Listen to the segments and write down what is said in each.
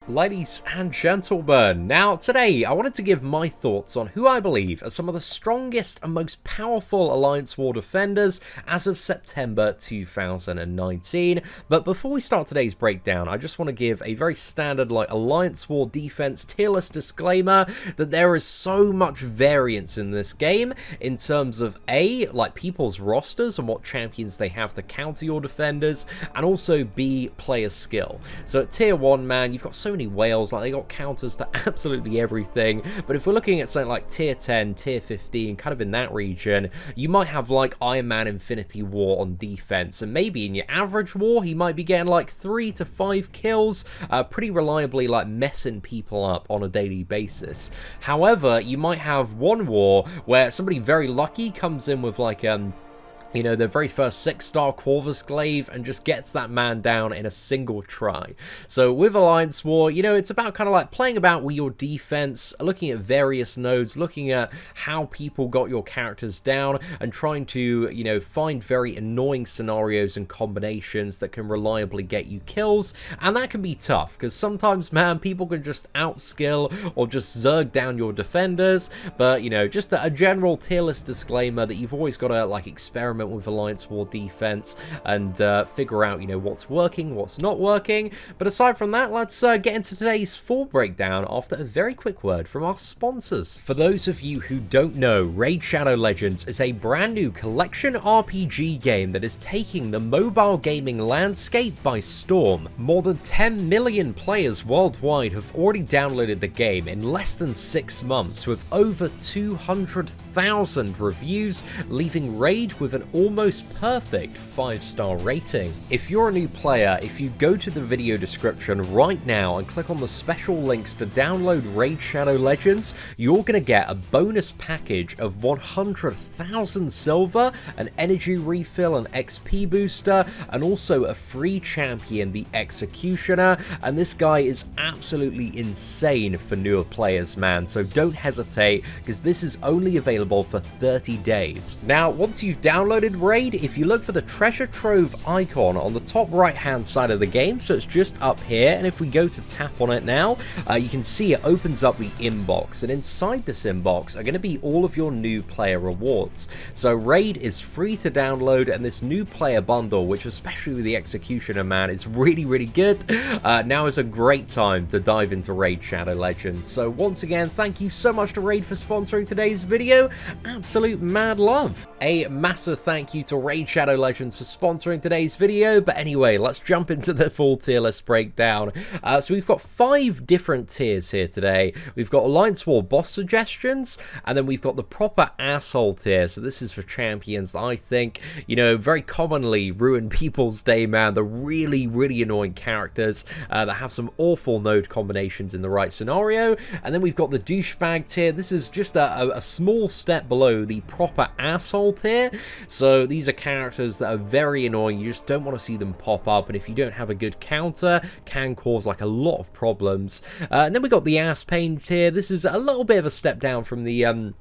Ladies and gentlemen, now today I wanted to give my thoughts on who I believe are some of the strongest and most powerful Alliance War defenders as of September 2019. But before we start today's breakdown, I just want to give a very standard Alliance War defense tier list disclaimer that there is so much variance in this game in terms of A, people's rosters and what champions they have to counter your defenders, and also B, player skill. So at tier 1, man, you've got so many whales, they got counters to absolutely everything. But if we're looking at something like tier 10, tier 15, kind of in that region, you might have Iron Man Infinity War on defense, and maybe in your average war he might be getting 3 to 5 kills, pretty reliably messing people up on a daily basis. However, you might have one war where somebody very lucky comes in with the very first 6-star Corvus Glaive and just gets that man down in a single try. So with Alliance War, it's about kind of playing about with your defense, looking at various nodes, looking at how people got your characters down, and trying to, find very annoying scenarios and combinations that can reliably get you kills. And that can be tough, because sometimes, man, people can just outskill or just zerg down your defenders. But, just a general tier list disclaimer that you've always got to, experiment with Alliance War defense and figure out, what's working, what's not working. But aside from that, let's get into today's full breakdown after a very quick word from our sponsors. For those of you who don't know, Raid Shadow Legends is a brand new collection RPG game that is taking the mobile gaming landscape by storm. More than 10 million players worldwide have already downloaded the game in less than 6 months, with over 200,000 reviews, leaving Raid with an almost perfect 5-star rating. If you're a new player, if you go to the video description right now and click on the special links to download Raid Shadow Legends, you're going to get a bonus package of 100,000 silver, an energy refill, an XP booster, and also a free champion, the Executioner. And this guy is absolutely insane for newer players, man, so don't hesitate, because this is only available for 30 days. Now, once you've downloaded Raid, if you look for the treasure trove icon on the top right hand side of the game, so it's just up here, and if we go to tap on it now, you can see it opens up the inbox, and inside this inbox are going to be all of your new player rewards. So Raid is free to download, and this new player bundle, which especially with the Executioner, man, is really good. Now is a great time to dive into Raid Shadow Legends. So once again, thank you so much to Raid for sponsoring today's video. Absolute mad love. A massive thank you to Raid Shadow Legends for sponsoring today's video. But anyway, let's jump into the full tier list breakdown. So we've got 5 different tiers here today. We've got Alliance War boss suggestions, and then we've got the proper asshole tier. So this is for champions that I think, very commonly ruin people's day, man. The really annoying characters that have some awful node combinations in the right scenario. And then we've got the douchebag tier. This is just a small step below the proper asshole tier. So these are characters that are very annoying. You just don't want to see them pop up, and if you don't have a good counter, can cause a lot of problems. And then we got the ass pain tier. This is a little bit of a step down from the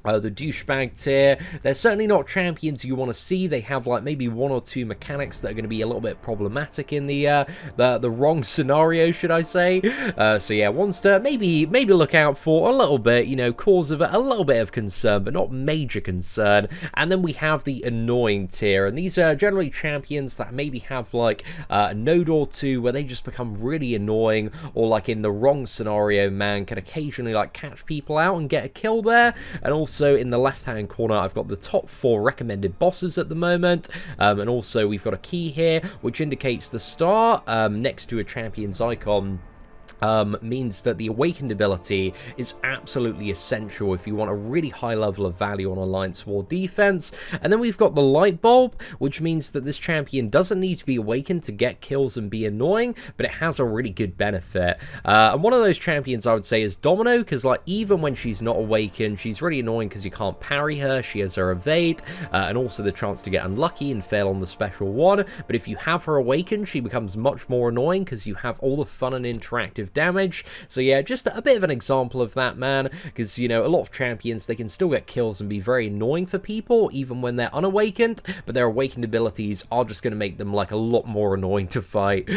douchebag tier. They're certainly not champions you want to see. They have maybe 1 or 2 mechanics that are going to be a little bit problematic in the wrong scenario, should I say. So yeah, ones to maybe look out for a little bit, cause of a little bit of concern, but not major concern. And then we have the annoying tier, and these are generally champions that maybe have a node or 2 where they just become really annoying, or in the wrong scenario, man, can occasionally catch people out and get a kill there. And also in the left hand corner, I've got the top 4 recommended bosses at the moment, and also we've got a key here which indicates the star next to a champion's icon. Means that the Awakened ability is absolutely essential if you want a really high level of value on Alliance War defense. And then we've got the Light Bulb, which means that this champion doesn't need to be awakened to get kills and be annoying, but it has a really good benefit. And one of those champions I would say is Domino, because even when she's not awakened, she's really annoying because you can't parry her. She has her evade, and also the chance to get unlucky and fail on the special one. But if you have her awakened, she becomes much more annoying because you have all the fun and interactive interactive damage. So yeah, just a bit of an example of that, man, because, you know, a lot of champions, they can still get kills and be very annoying for people, even when they're unawakened, but their awakened abilities are just going to make them, like, a lot more annoying to fight.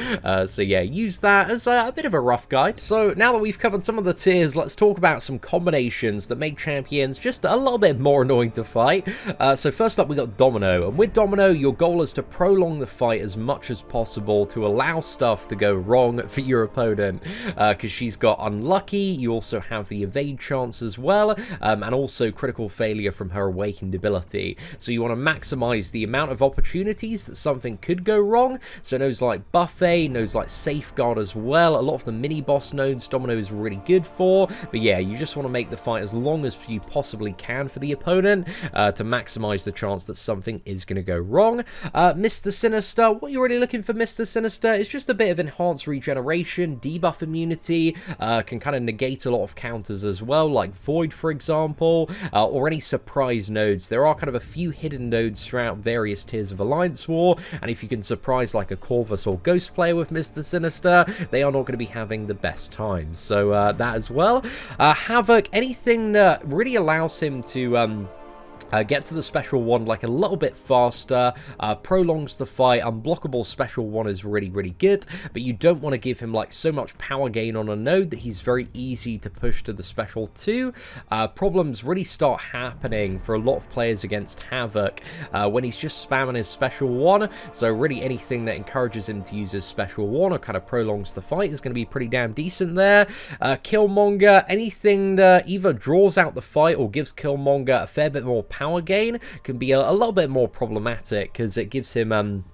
So yeah, use that as a bit of a rough guide. So now that we've covered some of the tiers, let's talk about some combinations that make champions just a little bit more annoying to fight. So first up, we got Domino, and with Domino, your goal is to prolong the fight as much as possible to allow stuff to go wrong for your opponent, because she's got unlucky, you also have the evade chance as well, and also critical failure from her awakened ability. So you want to maximize the amount of opportunities that something could go wrong. So nodes like Buffet, nodes like Safeguard as well, a lot of the mini boss nodes Domino is really good for, but yeah, you just want to make the fight as long as you possibly can for the opponent to maximize the chance that something is going to go wrong. Mr. Sinister, what you're really looking for Mr. Sinister is just a bit of enhanced regeneration, debuff immunity, can kind of negate a lot of counters as well, like Void, for example, or any surprise nodes. There are kind of a few hidden nodes throughout various tiers of Alliance War, and if you can surprise like a Corvus or Ghost player with Mr. Sinister, they are not going to be having the best time. So that as well. Havok, anything that really allows him to get to the special one like a little bit faster, prolongs the fight. Unblockable special one is really, really good, but you don't want to give him like so much power gain on a node that he's very easy to push to the special 2. Problems really start happening for a lot of players against Havok when he's just spamming his special 1. So really anything that encourages him to use his special 1 or kind of prolongs the fight is going to be pretty damn decent there. Killmonger, anything that either draws out the fight or gives Killmonger a fair bit more power gain can be a little bit more problematic, because it gives him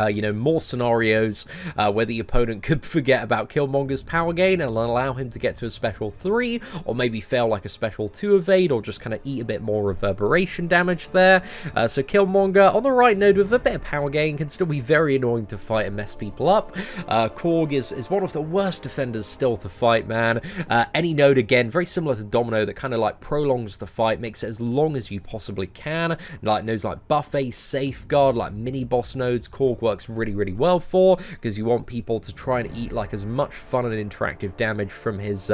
you know, more scenarios where the opponent could forget about Killmonger's power gain and allow him to get to a special 3, or maybe fail like a special 2 evade, or just kind of eat a bit more reverberation damage there. So Killmonger on the right node with a bit of power gain can still be very annoying to fight and mess people up. Korg is one of the worst defenders still to fight, man. Any node, again, very similar to Domino, that kind of like prolongs the fight, makes it as long as you possibly can. Like nodes like Buffet, Safeguard, like mini boss nodes, Korg works really, really well for, because you want people to try and eat like as much fun and interactive damage from his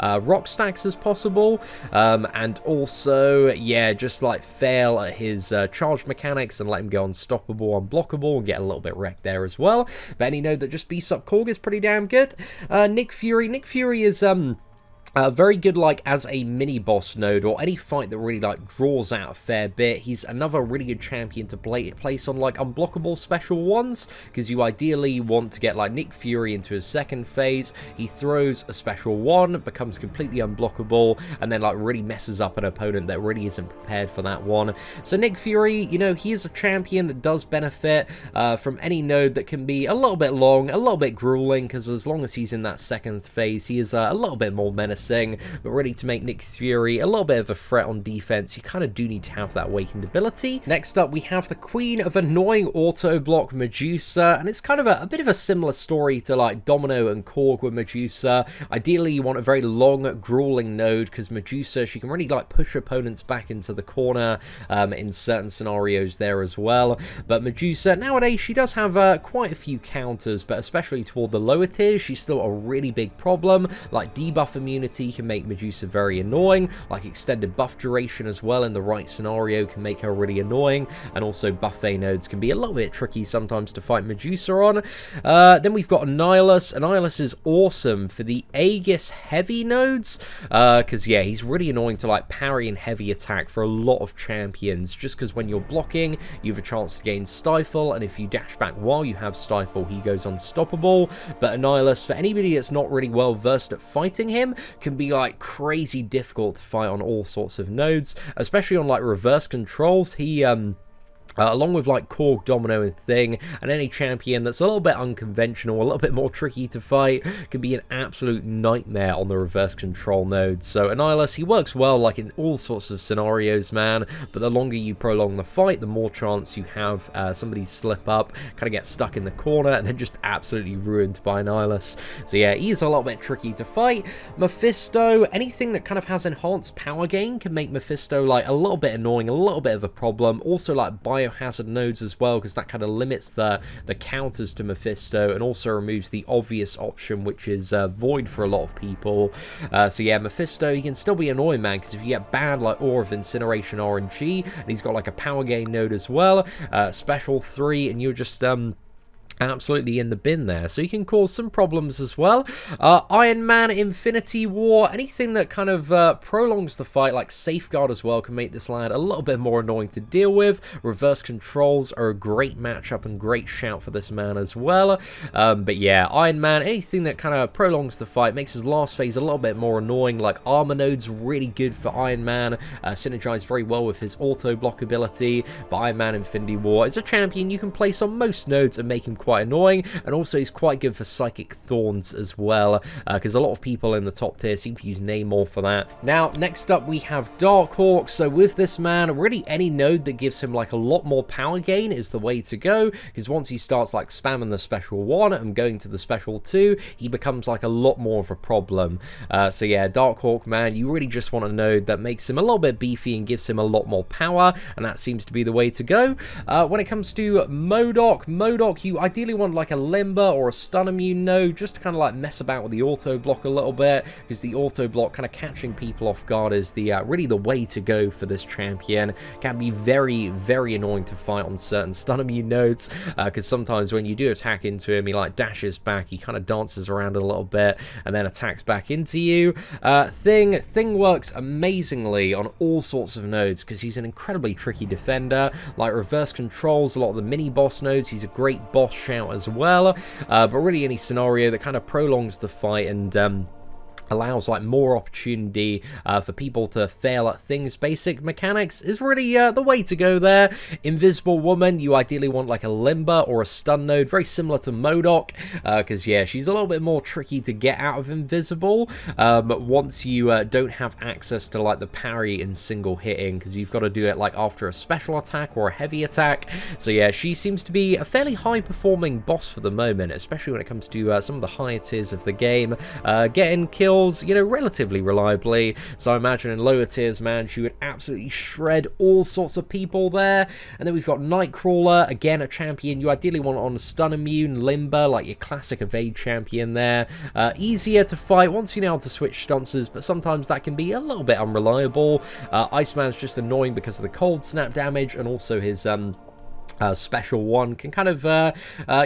rock stacks as possible, and also, yeah, just like fail at his charge mechanics and let him go unstoppable, unblockable, and get a little bit wrecked there as well. But any node that just beefs up Korg is pretty damn good. Nick Fury is very good like as a mini boss node, or any fight that really like draws out a fair bit. He's another really good champion to place on like unblockable special ones, because you ideally want to get like Nick Fury into his second phase. He throws a special 1, becomes completely unblockable, and then like really messes up an opponent that really isn't prepared for that one. So Nick Fury, you know, he is a champion that does benefit from any node that can be a little bit long, a little bit grueling, because as long as he's in that second phase, he is a little bit more menacing. But really, to make Nick Fury a little bit of a threat on defense, you kind of do need to have that awakened ability. Next up, we have the queen of annoying auto block, Medusa, and it's kind of a bit of a similar story to like Domino and Korg with Medusa. Ideally, you want a very long, grueling node, because Medusa, she can really like push opponents back into the corner in certain scenarios there as well. But Medusa, nowadays, she does have quite a few counters, but especially toward the lower tiers, she's still a really big problem. Like debuff immunity can make Medusa very annoying, like extended buff duration as well in the right scenario can make her really annoying, and also Buffet nodes can be a little bit tricky sometimes to fight Medusa on. Then we've got Annihilus. Annihilus is awesome for the Aegis heavy nodes, because yeah, he's really annoying to like parry and heavy attack for a lot of champions, just because when you're blocking, you have a chance to gain Stifle, and if you dash back while you have Stifle, he goes unstoppable. But Annihilus, for anybody that's not really well versed at fighting him, can be like crazy difficult to fight on all sorts of nodes, especially on like reverse controls. He along with like Korg, Domino, and Thing, and any champion that's a little bit unconventional, a little bit more tricky to fight, can be an absolute nightmare on the reverse control node. So Annihilus, he works well like in all sorts of scenarios, man, but the longer you prolong the fight, the more chance you have somebody slip up, kind of get stuck in the corner, and then just absolutely ruined by Annihilus. So yeah, he's a little bit tricky to fight. Mephisto, anything that kind of has enhanced power gain can make Mephisto like a little bit annoying, a little bit of a problem. Also like biohazard nodes as well, because that kind of limits the counters to Mephisto, and also removes the obvious option, which is Void for a lot of people. So yeah, Mephisto, he can still be annoying, man, because if you get bad like Aura of Incineration RNG, and he's got like a power gain node as well, special 3, and you're just absolutely in the bin there, so you can cause some problems as well. Iron Man, Infinity War, anything that kind of prolongs the fight, like Safeguard as well, can make this lad a little bit more annoying to deal with. Reverse Controls are a great matchup and great shout for this man as well. But yeah, Iron Man, anything that kind of prolongs the fight, makes his last phase a little bit more annoying, like Armor Node's really good for Iron Man, synergized very well with his auto block ability, but Iron Man Infinity War is a champion you can place on most nodes and make him quite annoying, and also he's quite good for Psychic Thorns as well, because a lot of people in the top tier seem to use Namor for that. Now, next up we have Darkhawk. So with this man, really any node that gives him like a lot more power gain is the way to go, because once he starts like spamming the special 1 and going to the special 2, he becomes like a lot more of a problem. So yeah, Darkhawk, man, you really just want a node that makes him a little bit beefy and gives him a lot more power, and that seems to be the way to go. When it comes to Modok, you ideally want like a Limber or a Stun Immune node, just to kind of like mess about with the auto block a little bit, because the auto block kind of catching people off guard is the really the way to go for this champion. Can be very, very annoying to fight on certain Stun Immune nodes, because sometimes when you do attack into him, he like dashes back, he kind of dances around a little bit, and then attacks back into you. Thing works amazingly on all sorts of nodes, because he's an incredibly tricky defender. Like Reverse Controls, a lot of the mini boss nodes, he's a great boss shout as well, but really any scenario that kind of prolongs the fight and allows like more opportunity for people to fail at things basic mechanics is really the way to go there. Invisible Woman, you ideally want like a Limber or a Stun node, very similar to Modok, because yeah, she's a little bit more tricky to get out of invisible once you don't have access to like the parry in single hitting, because you've got to do it like after a special attack or a heavy attack. So yeah, she seems to be a fairly high performing boss for the moment, especially when it comes to some of the higher tiers of the game, getting kills, you know, relatively reliably. So I imagine in lower tiers, man, she would absolutely shred all sorts of people there. And then we've got Nightcrawler, again a champion you ideally want on a Stun Immune, Limber, like your classic evade champion there. Easier to fight once you know how to switch stances, but sometimes that can be a little bit unreliable. Iceman's just annoying because of the cold snap damage, and also his special 1 can kind of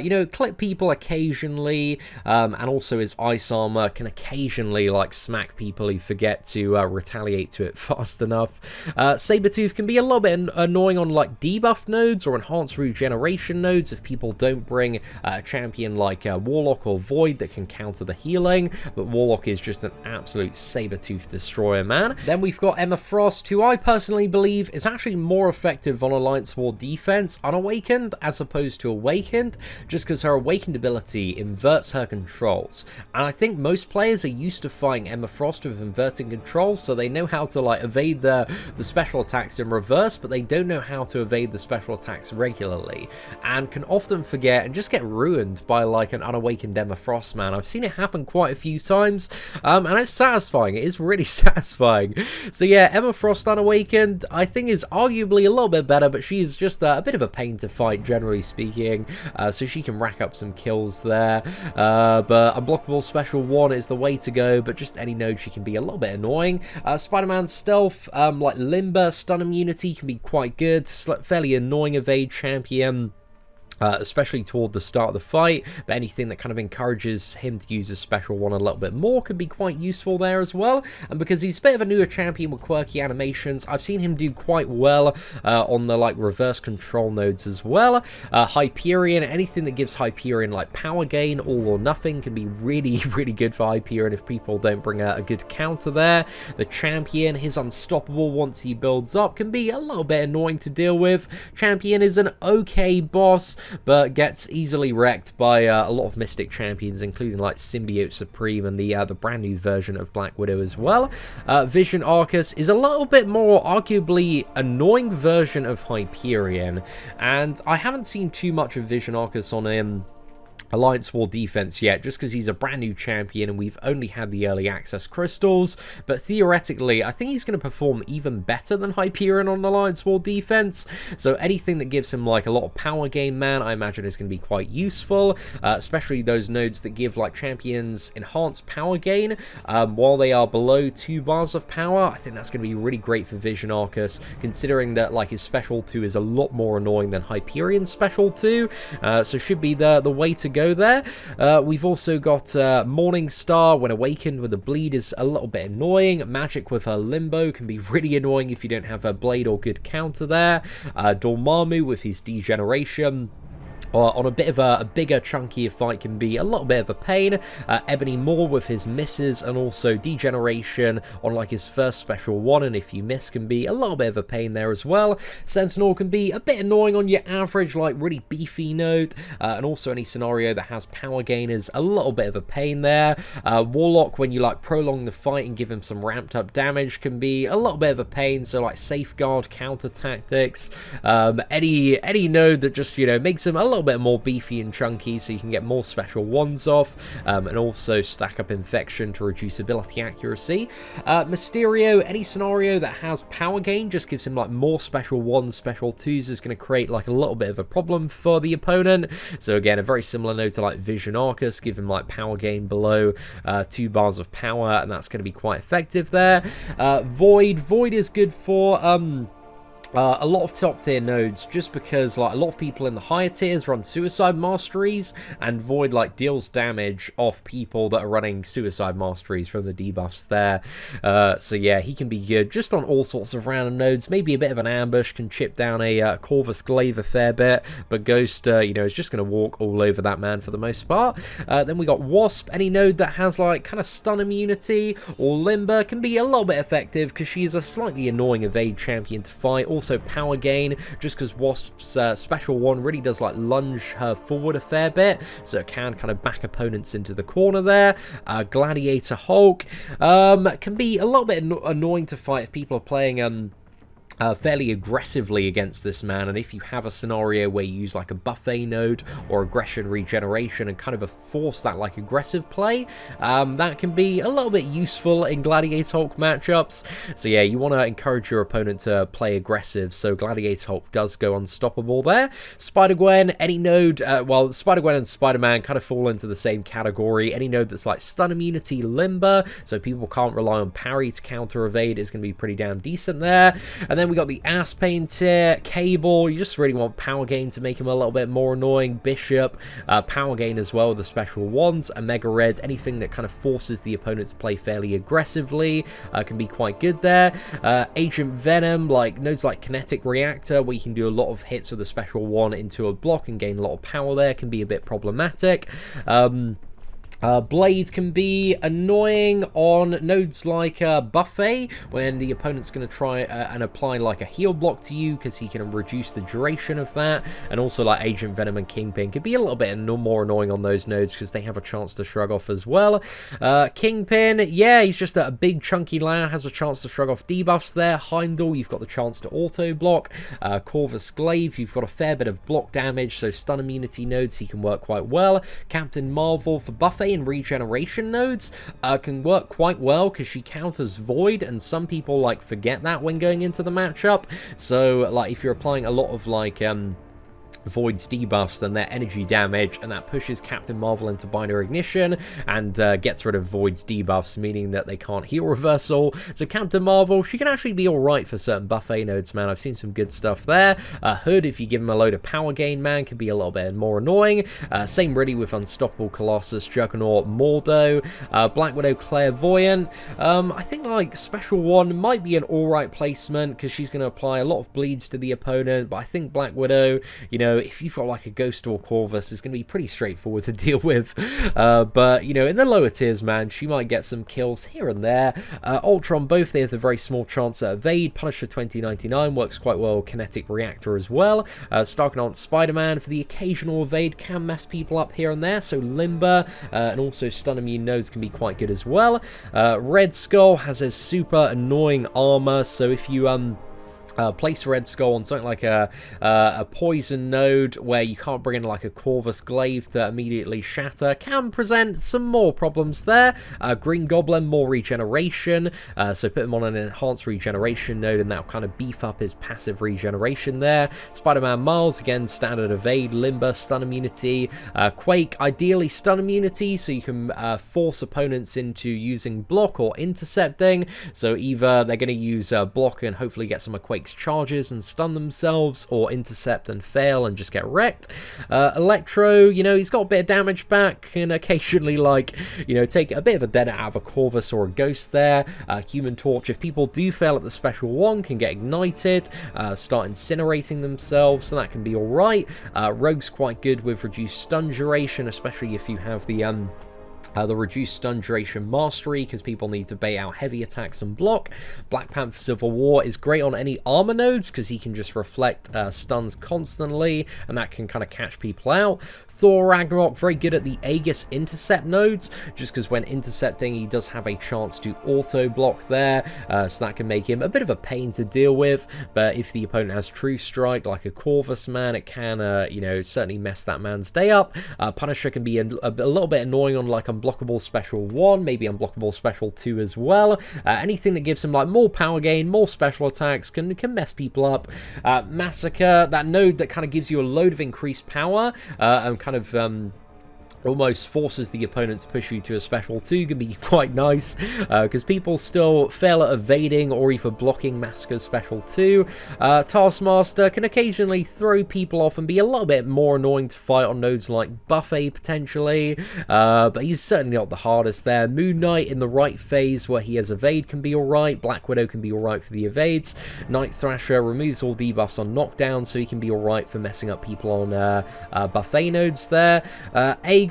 you know, clip people occasionally, and also his ice armor can occasionally like smack people who forget to retaliate to it fast enough. Sabretooth can be a little bit annoying on like debuff nodes or enhanced regeneration nodes if people don't bring a champion like Warlock or Void that can counter the healing, but Warlock is just an absolute Sabretooth destroyer, man. Then we've got Emma Frost, who I personally believe is actually more effective on Alliance War defense Unawakened as opposed to Awakened, just because her Awakened ability inverts her controls, and I think most players are used to fighting Emma Frost with inverting controls, so they know how to like evade the special attacks in reverse, but they don't know how to evade the special attacks regularly, and can often forget and just get ruined by like an Unawakened Emma Frost, man. I've seen it happen quite a few times, and it's satisfying. It is really satisfying. So yeah, Emma Frost Unawakened I think is arguably a little bit better, but she's just a bit of a pain to fight generally speaking, so she can rack up some kills there, but Unblockable Special 1 is the way to go, but just any node she can be a little bit annoying. Spider-Man Stealth, like Limber, Stun Immunity can be quite good, fairly annoying evade champion, especially toward the start of the fight, but anything that kind of encourages him to use his special 1 a little bit more can be quite useful there as well. And because he's a bit of a newer champion with quirky animations, I've seen him do quite well on the like reverse control nodes as well. Hyperion, anything that gives Hyperion like power gain, all or nothing, can be really, really good for Hyperion if people don't bring a good counter there. The champion, his unstoppable once he builds up, can be a little bit annoying to deal with. Champion is an okay boss, but gets easily wrecked by a lot of Mystic champions, including like Symbiote Supreme and the brand new version of Black Widow as well. Vision Arcus is a little bit more arguably annoying version of Hyperion, and I haven't seen too much of Vision Arcus on him Alliance War defense yet, just because he's a brand new champion and we've only had the early access crystals, but theoretically I think he's going to perform even better than Hyperion on Alliance War defense, so anything that gives him like a lot of power gain, man, I imagine is going to be quite useful, especially those nodes that give like champions enhanced power gain while they are below 2 bars of power. I think that's going to be really great for Vision Arcus, considering that like his special 2 is a lot more annoying than Hyperion's special 2, so should be the way to go there. We've also got Morning Star when awakened with a bleed is a little bit annoying. Magic with her limbo can be really annoying if you don't have a blade or good counter there. Dormammu with his degeneration on a bit of a bigger, chunkier fight can be a little bit of a pain. Ebony Maw with his misses and also degeneration on like his first special 1, and if you miss can be a little bit of a pain there as well. Sentinel can be a bit annoying on your average like really beefy node, and also any scenario that has power gain is a little bit of a pain there. Warlock, when you like prolong the fight and give him some ramped up damage, can be a little bit of a pain, so like safeguard, counter tactics, any node that just, you know, makes him a little bit more beefy and chunky so you can get more special 1s off, and also stack up infection to reduce ability accuracy. Mysterio, any scenario that has power gain just gives him like more special 1s, special 2s is going to create like a little bit of a problem for the opponent, so again a very similar note to like Vision Arcus, give him like power gain below 2 bars of power, and that's going to be quite effective there. Void is good for a lot of top tier nodes, just because like a lot of people in the higher tiers run suicide masteries, and Void like deals damage off people that are running suicide masteries from the debuffs there. So yeah, he can be good just on all sorts of random nodes. Maybe a bit of an ambush can chip down a Corvus Glaive a fair bit, but Ghost, you know, is just going to walk all over that man for the most part. Then we got Wasp, any node that has like kind of stun immunity or limber can be a little bit effective because she's a slightly annoying evade champion to fight. Also power gain, just because Wasp's special 1 really does like lunge her forward a fair bit, so it can kind of back opponents into the corner there. Gladiator Hulk can be a little bit annoying to fight if people are playing fairly aggressively against this man, and if you have a scenario where you use like a buffet node or aggression regeneration and kind of force that like aggressive play, that can be a little bit useful in Gladiator Hulk matchups. So yeah, you want to encourage your opponent to play aggressive, so Gladiator Hulk does go unstoppable there. Spider-Gwen, any node, well, Spider-Gwen and Spider-Man kind of fall into the same category. Any node that's like stun immunity, limber, so people can't rely on parry to counter evade, is going to be pretty damn decent there. And then we got the Ass Pain tier. Cable, you just really want power gain to make him a little bit more annoying. Bishop, power gain as well with the special 1s. Omega Red, anything that kind of forces the opponent to play fairly aggressively can be quite good there. Agent Venom, like nodes like Kinetic Reactor, where you can do a lot of hits with a special 1 into a block and gain a lot of power there, can be a bit problematic. Blades can be annoying on nodes like Buffet, when the opponent's going to try and apply like a heal block to you, because he can reduce the duration of that. And also like Agent Venom and Kingpin could be a little bit more annoying on those nodes, because they have a chance to shrug off as well. Kingpin, yeah, he's just a big chunky lad, has a chance to shrug off debuffs there. Heimdall, you've got the chance to auto block. Corvus Glaive, you've got a fair bit of block damage, so stun immunity nodes he can work quite well. Captain Marvel for Buffet and regeneration nodes can work quite well, because she counters Void, and some people like forget that when going into the matchup. So like if you're applying a lot of like Void's debuffs, then their energy damage, and that pushes Captain Marvel into binary ignition and gets rid of Void's debuffs, meaning that they can't heal reversal. So Captain Marvel, she can actually be alright for certain buffet nodes, man. I've seen some good stuff there. Hood, if you give him a load of power gain, man, can be a little bit more annoying. Same really with Unstoppable Colossus, Juggernaut, Mordo, Black Widow, Clairvoyant. I think like special 1 might be an alright placement, because she's going to apply a lot of bleeds to the opponent, but I think Black Widow, you know, if you've got like a Ghost or Corvus, it's going to be pretty straightforward to deal with. But, you know, in the lower tiers, man, she might get some kills here and there. Ultron, both they have a very small chance at evade. Punisher 2099 works quite well. Kinetic Reactor as well. Starknight Spider-Man for the occasional evade can mess people up here and there. So Limber and also stun immune nodes can be quite good as well. Red Skull has a super annoying armor, so if you place a Red Skull on something like a poison node where you can't bring in like a Corvus Glaive to immediately shatter can present some more problems there. Green Goblin, more regeneration, so put him on an enhanced regeneration node and that'll kind of beef up his passive regeneration there. Spider-Man Miles, again, standard evade, limber, stun immunity. Quake, ideally stun immunity, so you can force opponents into using block or intercepting. So either they're going to use block and hopefully get some of Quake's charges and stun themselves, or intercept and fail and just get wrecked. Electro, you know, he's got a bit of damage back and occasionally, like, you know, take a bit of a dent out of a Corvus or a Ghost there. Human Torch, if people do fail at the special one, can get ignited, start incinerating themselves, so that can be alright. Rogue's quite good with reduced stun duration, especially if you have the reduced stun duration mastery, because people need to bait out heavy attacks and block. Black Panther Civil War is great on any armor nodes because he can just reflect stuns constantly, and that can kind of catch people out. Thor Ragnarok, very good at the Aegis intercept nodes, just because when intercepting he does have a chance to auto block there, so that can make him a bit of a pain to deal with. But if the opponent has True Strike like a Corvus man, it can you know, certainly mess that man's day up. Punisher can be a little bit annoying on like Unblockable Special 1, maybe Unblockable Special 2 as well. Anything that gives him like more power gain, more special attacks can mess people up. Massacre, that node that kind of gives you a load of increased power and kind of almost forces the opponent to push you to a special 2, can be quite nice, because people still fail at evading or even blocking Massacre's special 2. Taskmaster can occasionally throw people off and be a little bit more annoying to fight on nodes like Buffet potentially, but he's certainly not the hardest there. Moon Knight in the right phase where he has evade can be alright. Black Widow can be alright for the evades. Night Thrasher removes all debuffs on knockdown, so he can be alright for messing up people on Buffet nodes there. Aegon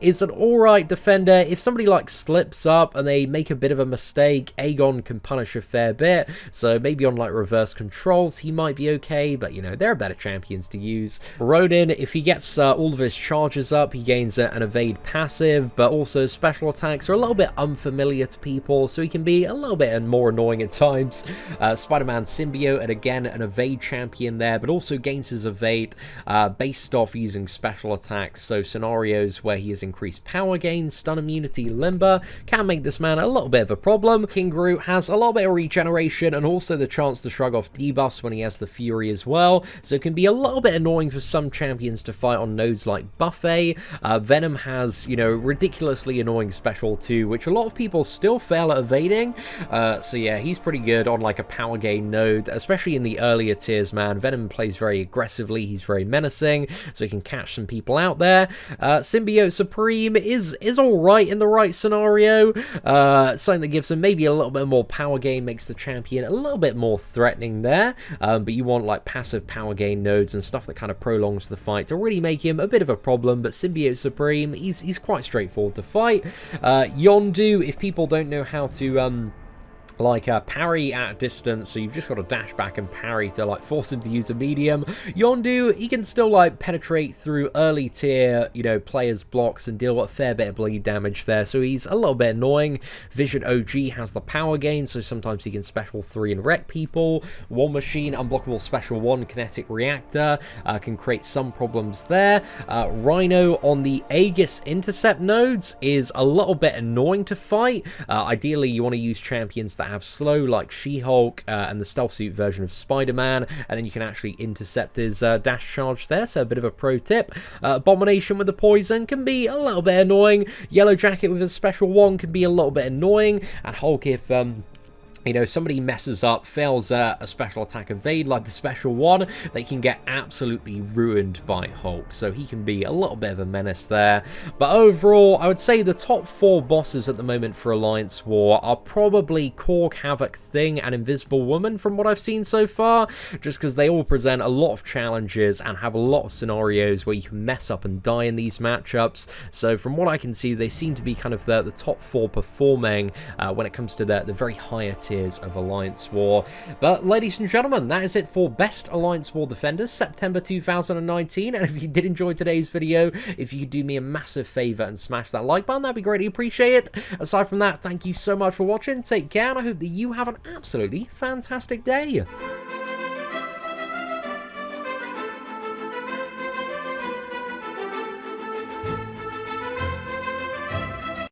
is an alright defender. If somebody like slips up and they make a bit of a mistake, Aegon can punish a fair bit, so maybe on like reverse controls he might be okay, but you know, there are better champions to use. Ronin, if he gets all of his charges up, he gains an evade passive, but also special attacks are a little bit unfamiliar to people, so he can be a little bit more annoying at times. Spider-Man Symbiote, and again an evade champion there, but also gains his evade based off using special attacks, so scenarios where he has increased power gain, stun immunity, limber, can make this man a little bit of a problem. King Groot has a little bit of regeneration and also the chance to shrug off debuffs when he has the Fury as well, so it can be a little bit annoying for some champions to fight on nodes like Buffet. Venom has, you know, ridiculously annoying special 2, which a lot of people still fail at evading, so yeah, he's pretty good on like a power gain node, especially in the earlier tiers, man. Venom plays very aggressively, he's very menacing, so he can catch some people out there. Symbiote Supreme is alright in the right scenario, something that gives him maybe a little bit more power gain, makes the champion a little bit more threatening there, but you want like passive power gain nodes and stuff that kind of prolongs the fight to really make him a bit of a problem. But Symbiote Supreme, he's quite straightforward to fight. Yondu, if people don't know how to like parry at distance, so you've just got to dash back and parry to like force him to use a medium. Yondu, he can still like penetrate through early tier, you know, players' blocks and deal a fair bit of bleed damage there, so he's a little bit annoying. Vision OG has the power gain, so sometimes he can special 3 and wreck people. War Machine, unblockable special 1, kinetic reactor, can create some problems there. Rhino on the Aegis intercept nodes is a little bit annoying to fight. Ideally you want to use champions that have slow like She-Hulk and the stealth suit version of Spider-Man, and then you can actually intercept his dash charge there, so a bit of a pro tip. Abomination with the poison can be a little bit annoying. Yellow Jacket with a special 1 can be a little bit annoying, and Hulk if you know, somebody messes up, fails a special attack evade like the special 1, they can get absolutely ruined by Hulk, so he can be a little bit of a menace there. But overall, I would say the top 4 bosses at the moment for Alliance War are probably Korg, Havok, Thing, and Invisible Woman from what I've seen so far, just because they all present a lot of challenges and have a lot of scenarios where you can mess up and die in these matchups. So from what I can see, they seem to be kind of the top 4 performing when it comes to the very higher tier of Alliance War. But ladies and gentlemen, that is it for Best Alliance War Defenders September 2019, and if you did enjoy today's video, if you could do me a massive favour and smash that like button, that'd be greatly appreciated. Aside from that, thank you so much for watching, take care, and I hope that you have an absolutely fantastic day.